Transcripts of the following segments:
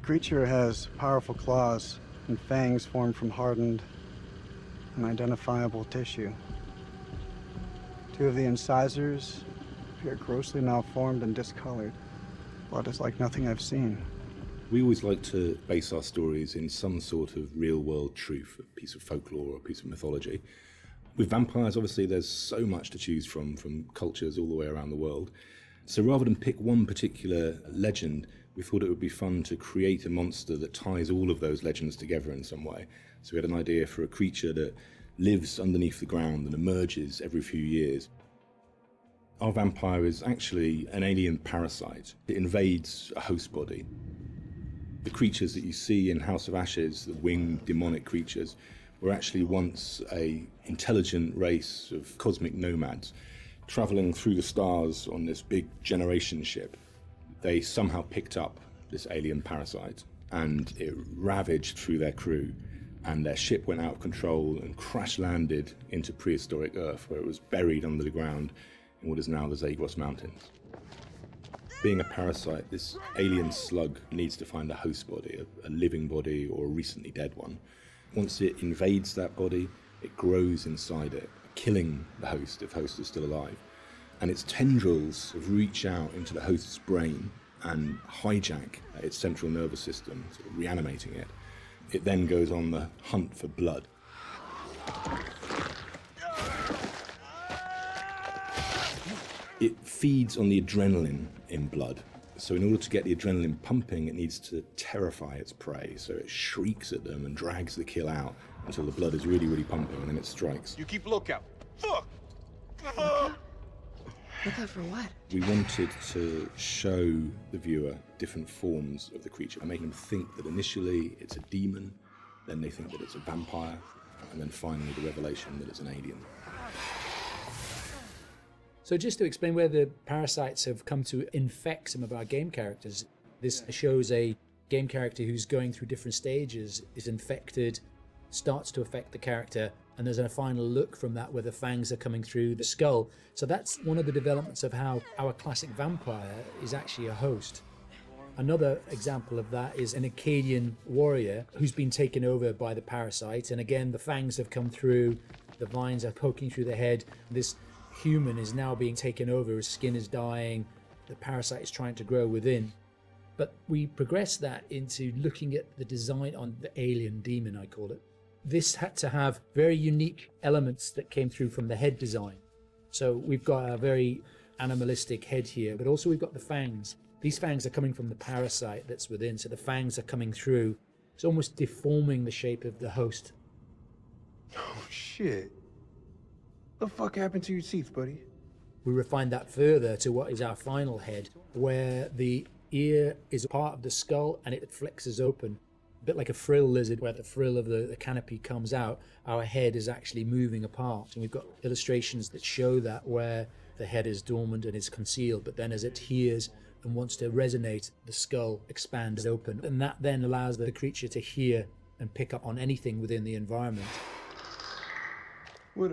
The creature has powerful claws and fangs formed from hardened and identifiable tissue. Two of the incisors appear grossly malformed and discolored. Blood is like nothing I've seen. We always like to base our stories in some sort of real-world truth, a piece of folklore or a piece of mythology. With vampires, obviously, there's so much to choose from cultures all the way around the world. So rather than pick one particular legend, we thought it would be fun to create a monster that ties all of those legends together in some way. So we had an idea for a creature that lives underneath the ground and emerges every few years. Our vampire is actually an alien parasite. It invades a host body. The creatures that you see in House of Ashes, the winged demonic creatures, were actually once an intelligent race of cosmic nomads traveling through the stars on this big generation ship. They somehow picked up this alien parasite and it ravaged through their crew, and their ship went out of control and crash landed into prehistoric Earth, where it was buried under the ground in what is now the Zagros Mountains. Being a parasite, this alien slug needs to find a host body, a living body or a recently dead one. Once it invades that body, it grows inside it, killing the host if host is still alive. And its tendrils reach out into the host's brain and hijack its central nervous system, sort of reanimating it. It then goes on the hunt for blood. It feeds on the adrenaline in blood. So in order to get the adrenaline pumping, it needs to terrify its prey. So it shrieks at them and drags the kill out until the blood is really, really pumping, and then it strikes. You keep lookout. Fuck! Lookout for what? We wanted to show the viewer different forms of the creature and make them think that initially it's a demon, then they think that it's a vampire, and then finally the revelation that it's an alien. So just to explain where the parasites have come to infect some of our game characters, this shows a game character who's going through different stages, is infected, starts to affect the character, and there's a final look from that where the fangs are coming through the skull. So that's one of the developments of how our classic vampire is actually a host. Another example of that is an Acadian warrior who's been taken over by the parasite, and again the fangs have come through, the vines are poking through the head. This human is now being taken over, his skin is dying, the parasite is trying to grow within. But we progress that into looking at the design on the alien demon, I call it. This had to have very unique elements that came through from the head design. So we've got a very animalistic head here, but also we've got the fangs. These fangs are coming from the parasite that's within, so the fangs are coming through. It's almost deforming the shape of the host. Oh, shit. The fuck happened to your teeth, buddy? We refined that further to what is our final head, where the ear is part of the skull and it flexes open. A bit like a frill lizard, where the frill of the canopy comes out, our head is actually moving apart. And we've got illustrations that show that, where the head is dormant and is concealed, but then as it hears and wants to resonate, the skull expands open. And that then allows the creature to hear and pick up on anything within the environment. What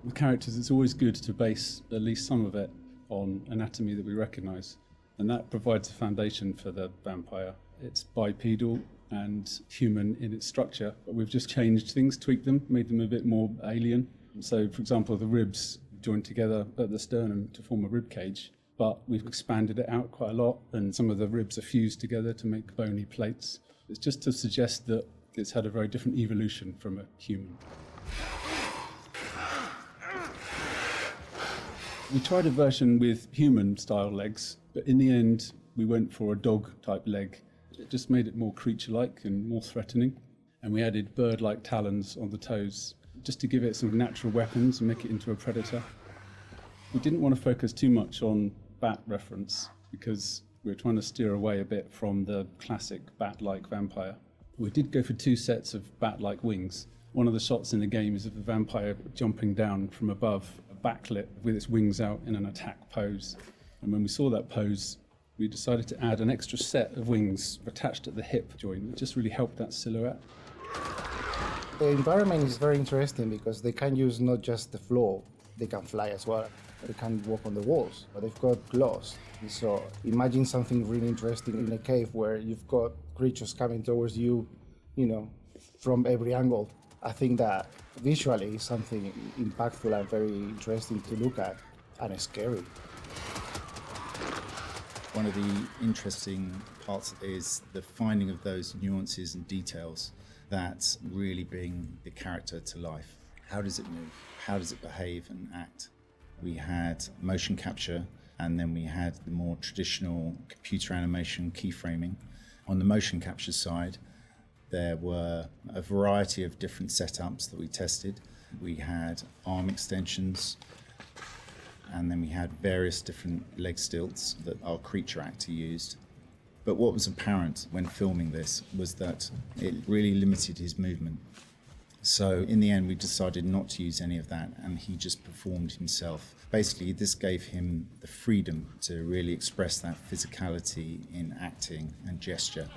With characters, it's always good to base at least some of it on anatomy that we recognise, and that provides a foundation for the vampire. It's bipedal and human in its structure, but we've just changed things, tweaked them, made them a bit more alien. So, for example, the ribs joined together at the sternum to form a rib cage, but we've expanded it out quite a lot, and some of the ribs are fused together to make bony plates. It's just to suggest that it's had a very different evolution from a human. We tried a version with human-style legs, but in the end, we went for a dog-type leg. It just made it more creature-like and more threatening. And we added bird-like talons on the toes, just to give it some natural weapons and make it into a predator. We didn't want to focus too much on bat reference, because we were trying to steer away a bit from the classic bat-like vampire. We did go for 2 sets of bat-like wings. One of the shots in the game is of the vampire jumping down from above, backlit with its wings out in an attack pose. And when we saw that pose, we decided to add an extra set of wings attached at the hip joint. It just really helped that silhouette. The environment is very interesting because they can use not just the floor, they can fly as well. They can't walk on the walls, but they've got claws. So imagine something really interesting in a cave where you've got creatures coming towards you, from every angle. I think that visually is something impactful and very interesting to look at, and scary. One of the interesting parts is the finding of those nuances and details that really bring the character to life. How does it move? How does it behave and act? We had motion capture, and then we had the more traditional computer animation keyframing. On the motion capture side, there were a variety of different setups that we tested. We had arm extensions, and then we had various different leg stilts that our creature actor used. But what was apparent when filming this was that it really limited his movement. So in the end, we decided not to use any of that, and he just performed himself. Basically, this gave him the freedom to really express that physicality in acting and gesture.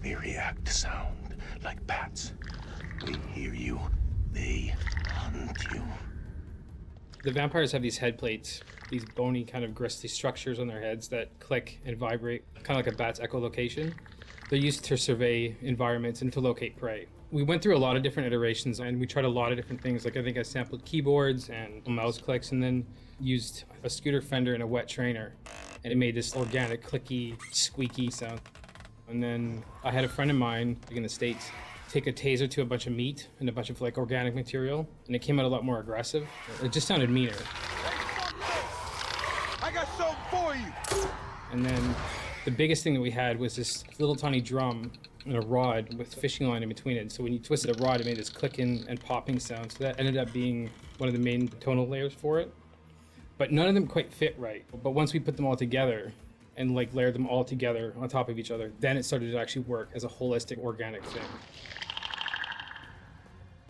They react to sound like bats. They hear you, they hunt you. The vampires have these head plates, these bony kind of gristly structures on their heads that click and vibrate, kind of like a bat's echolocation. They're used to survey environments and to locate prey. We went through a lot of different iterations, and we tried a lot of different things. Like I think I sampled keyboards and mouse clicks, and then used a scooter fender and a wet trainer. And it made this organic, clicky, squeaky sound. And then I had a friend of mine in the States take a taser to a bunch of meat and a bunch of organic material, and it came out a lot more aggressive. It just sounded meaner. I got something for you! And then the biggest thing that we had was this little tiny drum and a rod with fishing line in between it. So when you twisted a rod, it made this clicking and popping sound. So that ended up being one of the main tonal layers for it. But none of them quite fit right. But once we put them all together, and layered them all together on top of each other, then it started to actually work as a holistic, organic thing.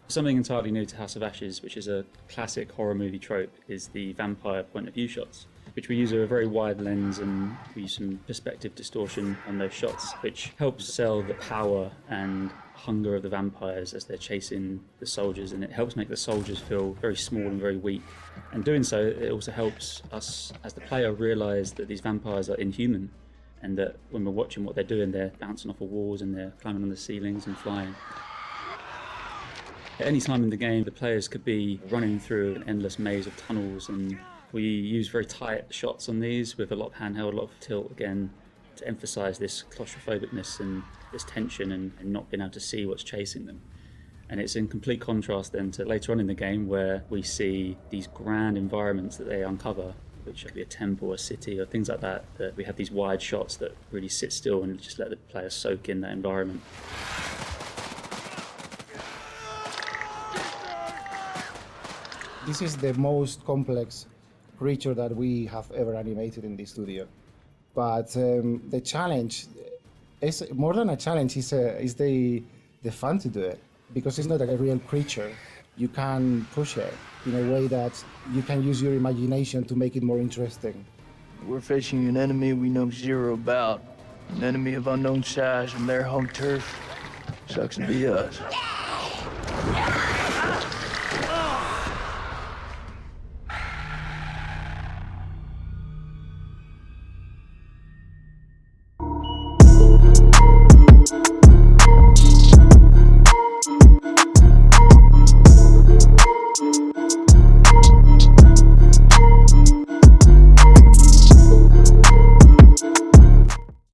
Something entirely new to House of Ashes, which is a classic horror movie trope, is the vampire point of view shots, which we use a very wide lens, and we use some perspective distortion on those shots, which helps sell the power and hunger of the vampires as they're chasing the soldiers, and it helps make the soldiers feel very small and very weak. And doing so, it also helps us as the player realise that these vampires are inhuman, and that when we're watching what they're doing, they're bouncing off of walls and they're climbing on the ceilings and flying. At any time in the game, the players could be running through an endless maze of tunnels, and we use very tight shots on these with a lot of handheld, a lot of tilt again, to emphasise this claustrophobicness and this tension and not being able to see what's chasing them. And it's in complete contrast then to later on in the game, where we see these grand environments that they uncover, which could be a temple, a city, or things like that, that we have these wide shots that really sit still and just let the player soak in that environment. This is the most complex creature that we have ever animated in the studio. But the challenge is more than a challenge, is the fun to do it. Because it's not a real creature. You can push it in a way that you can use your imagination to make it more interesting. We're facing an enemy we know zero about. An enemy of unknown size from their home turf. Sucks to be us.